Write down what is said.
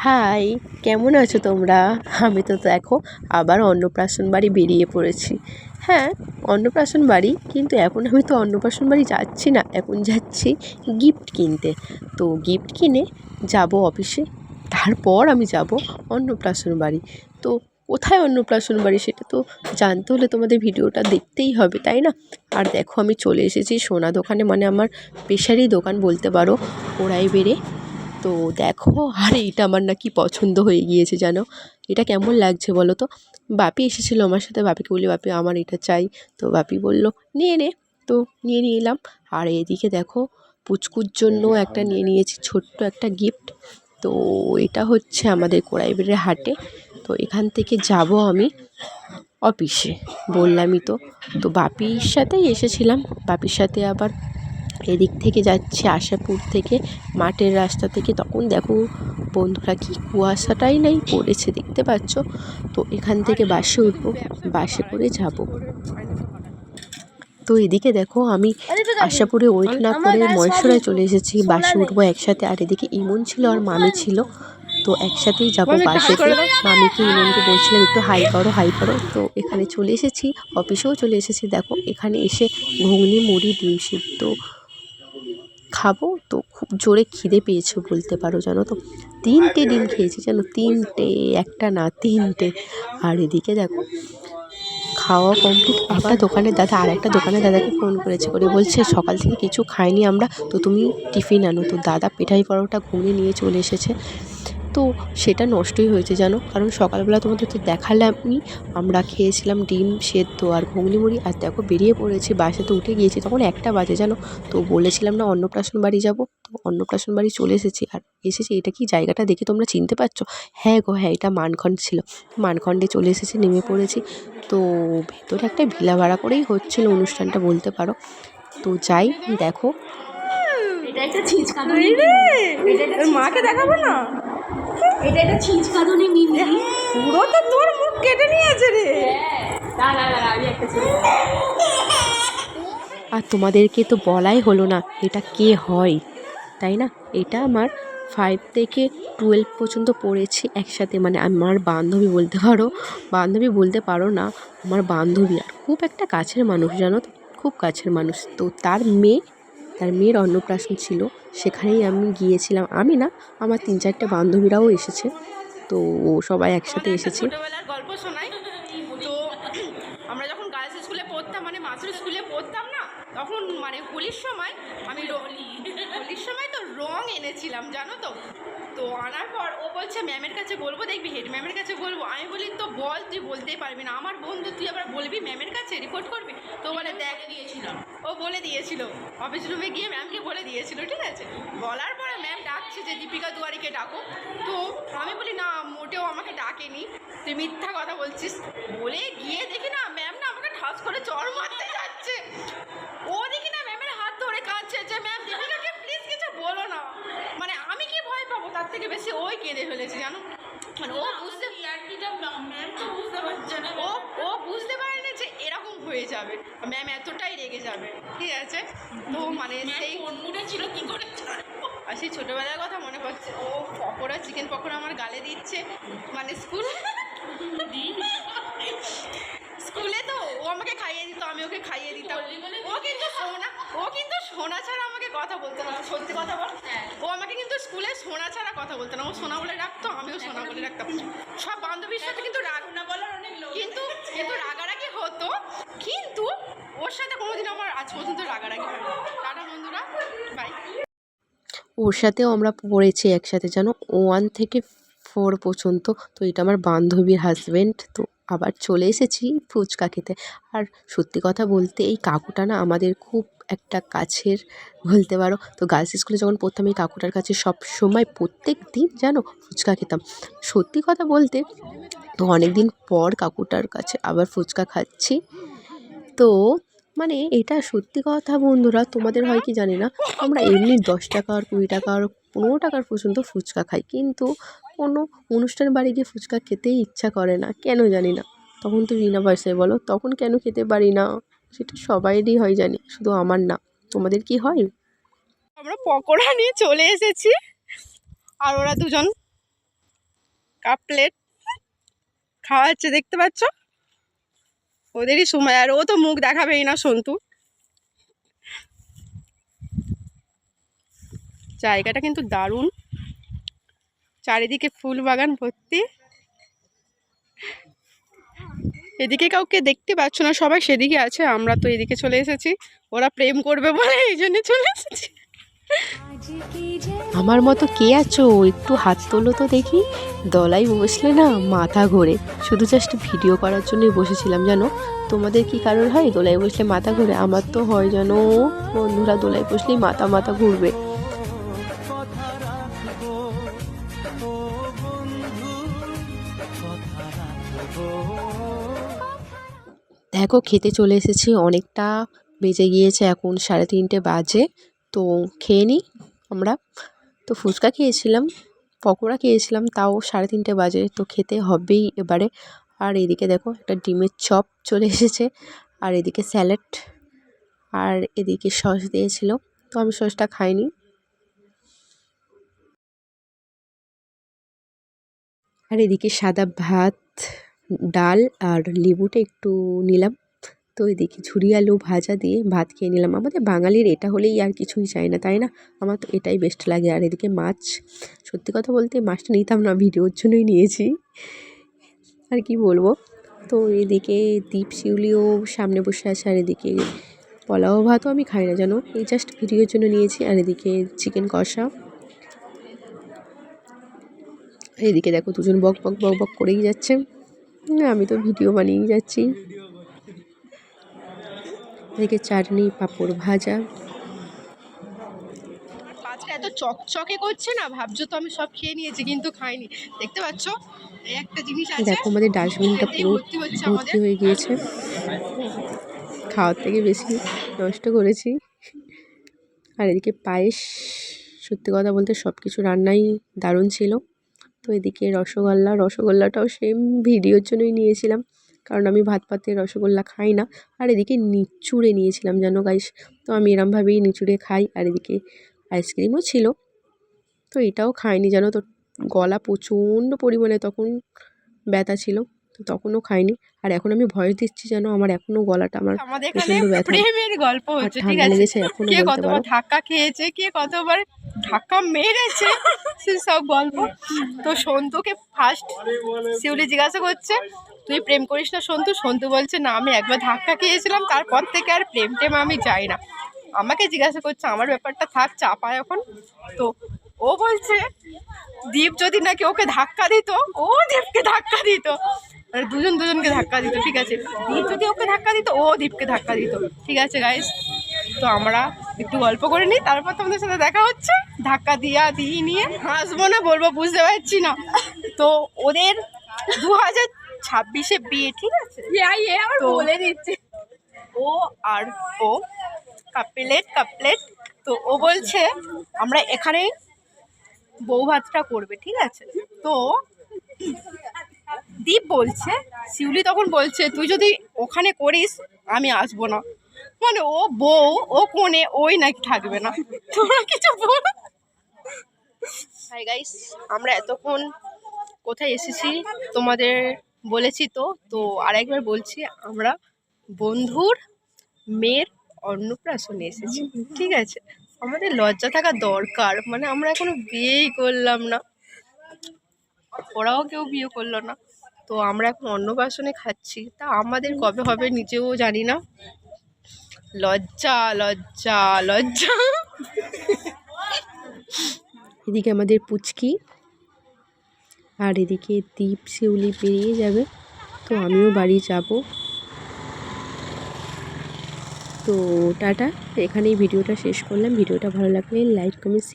High, কেমন আছো তোমরা? আমি তো দেখো আবার অন্নপ্রাশন বাড়ি বেরিয়ে পড়েছি। হ্যাঁ, অন্নপ্রাশন বাড়ি, কিন্তু এখন আমি তো অন্নপ্রাশন বাড়ি যাচ্ছি না, এখন যাচ্ছি গিফট কিনতে। তো গিফট কিনে যাব অফিসে, তারপর আমি যাব অন্নপ্রাশন বাড়ি। তো কোথায় অন্নপ্রাশন বাড়ি সেটা তো জানতে হলে তোমাদের ভিডিওটা দেখতেই হবে, তাই না? আর দেখো আমি চলে এসেছি সোনা দোকানে, মানে আমার পেশারি দোকান বলতে পারো, ওরাই বেড়ে। তো দেখো, আর এইটা আমার না কি পছন্দ হয়ে গিয়েছে জানো। এটা কেমন লাগছে বলো তো? বাপি এসেছিলো আমার সাথে, বাপিকে বলি বাপি আমার এটা চাই। তো বাপি বলল নিয়ে নে। তো নিয়ে নিলাম। আর এদিকে দেখো, পুচকুর জন্য একটা নিয়ে নিয়েছি ছোট্ট একটা গিফট। তো এটা হচ্ছে আমাদের কোড়াইবেড়ের হাটে। তো এখান থেকে যাব আমি অফিসে, বললামই তো। তো বাপির সাথেই এসেছিলাম, বাপির সাথে আবার এদিক থেকে যাচ্ছি আশাপুর থেকে, মাঠের রাস্তা থেকে। তখন দেখো বন্ধুরা, কি কুয়াশাটাই নাই পড়েছে, দেখতে পাচ্ছ? তো এখান থেকে বাসে উঠবো, বাসে করে যাব। তো এদিকে দেখো আমি আশাপুরে ওয়েট না করে মহেশ্বরায় চলে এসেছি, বাসে উঠবো একসাথে। আর এদিকে ইমন ছিল আর মামি ছিল, তো একসাথেই যাবো বাসেতে। মামিকে ইমনকে বলছিলাম একটু হাই করো হাই করো। তো এখানে চলে এসেছি, অফিসেও চলে এসেছি। দেখো এখানে এসে ঘুগনি মুড়ি ডিম সিদ্ধ খাবো। তো খুব জোরে খিদে পেয়েছে বলতে পারো, জানো তো। 3টে ডিম খেয়েছি জানো, 3টে, একটা না 3টে। আর এদিকে দেখো খাওয়া কমপ্লিট। একটা দোকানের দাদা আর একটা দোকানের দাদাকে ফোন করেছে, করে বলছে সকাল থেকে কিছু খাইনি আমরা, তো তুমি টিফিন আনো। তো দাদা পেঠাই পরোটা ঘুগনি নিয়ে চলে এসেছে। তো সেটা নষ্টই হয়েছে জানো, কারণ সকালবেলা তোমাদের তো দেখালামই, আমরা খেয়েছিলাম ডিম সেদ্ধ আর ঘুগনি মুড়ি। আর দেখো বেরিয়ে পড়েছি, বাসে তো উঠে গিয়েছি, তখন 1টা বাজে জানো। তো বলেছিলাম না অন্নপ্রাশন বাড়ি যাব, তো অন্নপ্রাশন বাড়ি চলে এসেছি। আর এসেছি, এটা কি জায়গাটা দেখে তোমরা চিনতে পারছো? হ্যাঁ গো হ্যাঁ, এটা মানখন্ড ছিল। মানখন্ডে চলে এসেছি, নেমে পড়েছি। তো ভেতরে একটা ভিলা ভাড়া করেই হচ্ছিল অনুষ্ঠানটা বলতে পারো। তো যাই, দেখো এটা একটা ছিচকাদুনি রে, মাকে দেখাবো না। এটা একটা ছিচকাদুনি মিমি, পুরো তো তোর মুখ কেটে নিয়েছে রে। আমি একটা আর তোমাদেরকে তো বলাই হলো না এটা কে হয়, তাই না? এটা আমার 5 থেকে 12 পর্যন্ত পড়েছি একসাথে, মানে আমার বান্ধবী বলতে পারো, বান্ধবী বলতে পারো না, আমার বান্ধবী। আর খুব একটা কাছের মানুষ জানো তো, খুব কাছের মানুষ। তো তার মেয়ের অন্নপ্রাশন ছিল, সেখানেই আমি গিয়েছিলাম। আমি না, আমার 3-4টে বান্ধবীরাও এসেছে। তো সবাই একসাথে এসেছে। ছোটবেলার গল্প শোনাই। তো আমরা যখন গার্লস স্কুলে পড়তাম, মানে মাসুর স্কুলে পড়তাম না, তখন মানে হোলির সময় আমি হোলির সময় তো রং এনেছিলাম জানো তো। তো আনার পর ও বলছে ম্যামের কাছে বলবো, দেখবি হেড ম্যামের কাছে বলবো। আমি বলি তো বল, তুই বলতেই পারবি না, আমার বন্ধু তুই আবার বলবি ম্যামের কাছে রিপোর্ট করবি? তো বলে দেখ দিয়েছিলাম, ও বলে দিয়েছিল, অফিস রুমে গিয়ে ম্যামকে বলে দিয়েছিল, ঠিক আছে। বলার পরে ম্যাম ডাকছে যে দীপিকা দুয়ারিকে ডাকো। তো আমি বলি না, মোটেও আমাকে ডাকেনি, তুই মিথ্যা কথা বলছিস। বলে গিয়ে দেখি না, ম্যাম না আমাকে ঠাস করে চড় মারতে যাচ্ছে। ও দেখি না ম্যামের হাত ধরে কাঁদছে যে ম্যাম দীপিকাকে প্লিজ কিছু বলো না। মানে আমি কি ভয় পাবো, তার থেকে বেশি ওই কেঁদে ফেলেছে জানো। মানে ও বুঝতে ম্যাম তো বুঝতে পারছে না, ও বুঝতে পারেনি যে এরকম হয়ে যাবে, ম্যাম এতটাই রেগে যাবে, ঠিক আছে। তো মানে সেই মুডে ছিল কি করে। আর সেই ছোটোবেলার কথা মনে পড়ছে, ও পকোড়া, চিকেন পকোড়া আমার গালে দিচ্ছে, মানে স্কুলে তো ও আমাকে খাইয়ে দিত, আমি ওকে খাইয়ে দিতাম। ও কিন্তু সোনা ছাড়া আমাকে কথা বলতো না, সত্যি কথা বল। ও আমাকে কিন্তু স্কুলে সোনা ছাড়া কথা বলতো না, ও সোনা বলে রাখতো, আমিও সোনা বলে রাখতাম। সব বান্ধবীর সাথে কিন্তু রাগ না বলার অনেক লোক, কিন্তু রাগারাগি হতো, কিন্তু ওর সাথে কোনোদিন আমার আজ পর্যন্ত রাগারাগি হয়নি। টাটা বন্ধুরা, বাই। ওর সাথেও আমরা পড়েছি একসাথে জানো, 1 থেকে 4 পর্যন্ত। তো এটা আমার বান্ধবীর হাজব্যান্ড। তো আবার চলে এসেছি ফুচকা খেতে। আর সত্যি কথা বলতে এই কাকুটা না আমাদের খুব একটা কাছের বলতে পারো। তো গার্লস স্কুলে যখন পড়তাম, এই কাকুটার কাছে সব সময় প্রত্যেক দিন জানো ফুচকা খেতাম। সত্যি কথা বলতে, তো অনেক দিন পর কাকুটার কাছে আবার ফুচকা খাচ্ছি। তো মানে এটা সত্যি কথা বন্ধুরা, তোমাদের হয় কি জানি না, আমরা এমনি 10 টাকার 20 টাকার 15 টাকার পর্যন্ত ফুচকা খাই, কিন্তু কোনো অনুষ্ঠান বাড়ি গিয়ে ফুচকা খেতেই ইচ্ছা করে না, কেন জানি না। তখন তো বিনা পয়সায় বলো, তখন কেন খেতে পারি না? সেটা সবাইরই হয় জানি, শুধু আমার না। তোমাদের কি হয়? আমরা পকোড়া নিয়ে চলে এসেছি, আর ওরা দুজন কাপ প্লেট খাওয়াচ্ছে, দেখতে পাচ্ছ? ওদেরই সময়, আর ও তো মুখ দেখাবেই না সন্তু। জায়গাটা কিন্তু দারুণ, চারিদিকে ফুল বাগান ভর্তি। এদিকে কাউকে দেখতে পাচ্ছ না, সবাই সেদিকে আছে, আমরা তো এদিকে চলে এসেছি। ওরা প্রেম করবে বলে এই জন্য চলে এসেছি। আমার মতো কে আছো একটু হাত তোলো তো দেখি। দলায় বসলে না মাথা ঘোরে, শুধু জাস্ট ভিডিও করার জন্যই বসেছিলাম জানো। তোমাদের কি কারোর হয় দোলায় বসলে মাথা ঘোরে? আমার তো হয় জানো, বন্ধুরা দোলায় বসলেই মাথা মাথা ঘুরবে। দেখো খেতে চলে এসেছি, অনেকটা বেজে গিয়েছে, এখন 3:30 বাজে। তো খেয়ে নিই আমরা। তো ফুচকা খেয়েছিলাম, পকোড়া খেয়েছিলাম, তাও 3:30 বাজে, তো খেতে হবেই এবারে। আর এদিকে দেখো একটা ডিমের চপ চলে এসেছে, আর এদিকে স্যালাড, আর এদিকে সস দিয়েছিল, তো আমি সসটা খাইনি। আর এদিকে সাদা ভাত, ডাল আর লেবুটা একটু নিলাম। তো এদিকে ঝুরি আলু ভাজা দিয়ে ভাত খেয়ে নিলাম। আমাদের বাঙালির এটা হলেই আর কিছুই চাই না, তাই না? আমার তো এটাই বেস্ট লাগে। আর এদিকে মাছ, সত্যি কথা বলতে মাছটা নিতাম না, ভিডিওর জন্যই নিয়েছি, আর কি বলবো। তো এদিকে দীপ শিউলিও সামনে বসে আছে, আর এদিকে পোলাও ভাতও আমি খাই না জানো, এই জাস্ট ভিডিওর জন্য নিয়েছি। আর এদিকে চিকেন কষা, এদিকে দেখো দুজন বক বক বক বক করেই যাচ্ছে, আমি তো ভিডিও বানিয়েই যাচ্ছি। এদিকে চাটনি, পাঁপড় ভাজা। পাঁচটা এত চকচকে করছে না, ভাবছো তো আমি সব খেয়ে নিয়েছি, কিন্তু খাইনি। দেখতে পাচ্ছ এই একটা জিনিস আছে, দেখো আমাদের ডাস্টবিনটা পুরো ভর্তি হচ্ছে ভর্তি আমাদের। হয়ে গিয়েছে, খাওয়ার থেকে বেশি নষ্ট করেছি। আর এদিকে পায়েস, সত্যি কথা বলতে সব কিছু রান্নাই দারুণ ছিল। তো এদিকে রসগোল্লাটাও সেম ভিডিওর জন্যই নিয়েছিলাম, কারণ আমি ভাত পাতে রসগোল্লা খাই না। আর এদিকে নিচুড়ে নিয়েছিলাম জানো গাইস, তো আমি এরমভাবেই নিচুড়ে খাই। আর এদিকে আইসক্রিমও ছিল, তো এটাও খাইনি জানো, তো গলা প্রচণ্ড পরিমাণে তখন ব্যথা ছিল, তো তখনও খাইনি। আর এখন আমি ভয়েস দিচ্ছি জানো, আমার এখনও গলাটা আমার আমাদের এখানে প্রচণ্ড ব্যথা, প্রেমের গল্প আর হচ্ছে, ঠিক ঠান্ডা আছে? লেগেছে এখনও কে বলতে কতবার পারো। ধাক্কা খেয়েছে, কে কতবার ধাক্কা মেরেছে, সে সব গল্প। তো সন্তুকে ফার্স্ট শিউলি জিজ্ঞাসা করছে, তুই প্রেম করিস না সন্তু? সন্তু বলছে না, আমি একবার ধাক্কা খেয়েছিলাম, তারপর থেকে আর প্রেম টেম আমি যাই না। আমাকে জিজ্ঞাসা করছে, আমার ব্যাপারটা থাক চাপায় এখন। তো ও বলছে দীপ যদি নাকি ওকে ধাক্কা দিত, ও দীপকে ধাক্কা দিত, মানে দুজন দুজনকে ধাক্কা দিত, ঠিক আছে? দীপ যদি ওকে ধাক্কা দিত, ও দীপকে ধাক্কা দিত, ঠিক আছে গাইস? তো আমরা একটু গল্প করে নিই, তারপর তোমাদের সাথে দেখা হচ্ছে। ধাক্কা দিয়ে নিয়ে হাসবো না বলবো বুঝতে পারছি না। তো ওদের 2026-এ বিয়ে, ঠিক আছে? তো বলে দিচ্ছে ও, আর ও কাপলেট। তো ও বলছে আমরা এখানেই বউ ভাতটা করবে, ঠিক আছে? তো দীপ বলছে, শিউলি তখন বলছে তুই যদি ওখানে করিস আমি আসবো না, মানে ও বউ ও কোণে, ওই নাকি থাকবে না। তোমরা কিছু বলো। হাই গাইস, আমরা এতক্ষণ কোথায় এসেছি তোমাদের বলেছি, তো আরেকবার বলছি, আমরা বন্ধুর মেয়ের অন্নপ্রাশনে এসেছি, ঠিক আছে? আমাদের লজ্জা থাকা দরকার, মানে আমরা এখনো বিয়েই করলাম না, ওরাও কেউ বিয়ে করলো না, তো আমরা এখন অন্নপ্রাশনে খাচ্ছি, তা আমাদের কবে হবে নিজেও জানি না। লজ্জা লজ্জা লজ্জা। এদিকে আমাদের পুচকি, আর এদিকে দীপ শিউলি পেরিয়ে যাবে, তো আমিও বাড়ি যাব। তো টাটা, এখানেই ভিডিওটা শেষ করলাম। ভিডিওটা ভালো লাগলে লাইক কমেন্ট